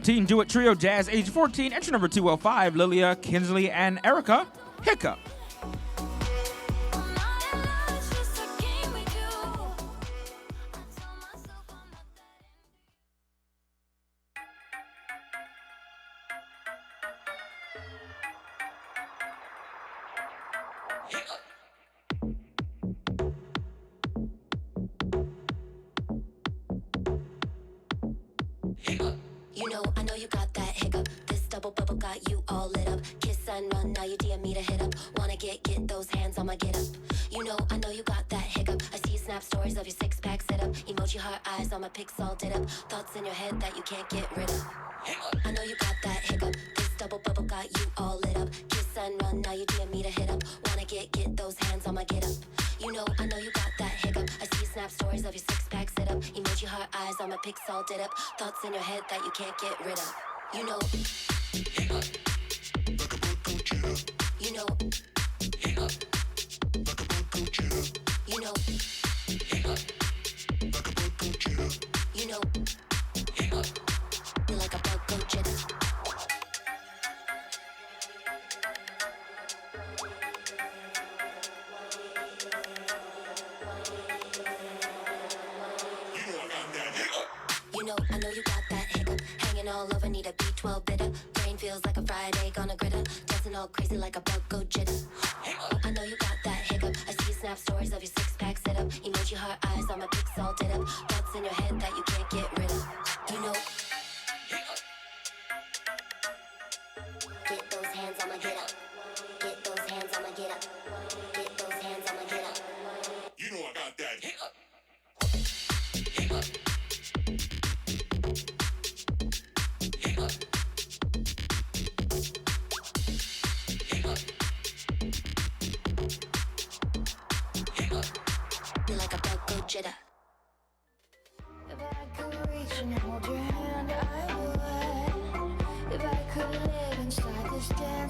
13, Duet Trio Jazz, age 14. Entry number 205, Lilia, Kinsley, and Erica, Hiccup. I know you got that hiccup. This double bubble got you all lit up. Kiss and run, now you DM me to hit up. Wanna get those hands on my get up. I know you got that hiccup. I see you snap stories of your six pack sit up. Emoji heart eyes on my pics all did up. Thoughts in your head that you can't get rid of. I know you got that hiccup. This double bubble got you all lit up. Kiss and run, now you DM me to hit up. Wanna get those hands on my get up. I know you got that hiccup. I see you snap stories of your six pack sit up. Emoji heart eyes on my pics all did up. Thoughts in your head that you can't get rid of. Hiccup. Like a Bronco cheetah. Hiccup. Like a Bronco cheetah. Hiccup. Like a Bronco cheetah. Hiccup. Like a Bronco cheetah. I know you got that hiccup. Hanging all over, need a B12 bitter. Brain feels like a fried egg on a griddle. Dancing all crazy like a Bronco jitter. I know you got that hiccup. I see you snap stories of your six pack sit up. Emoji heart eyes on my pics all did up. Thoughts in your head that you can't get rid of. Get those hands on my get up. Get those hands on my get up. Get those hands on my get up. I got that hiccup. Like a Bronco jitter. If I could reach and hold your hand, I would. If I could live inside this dance.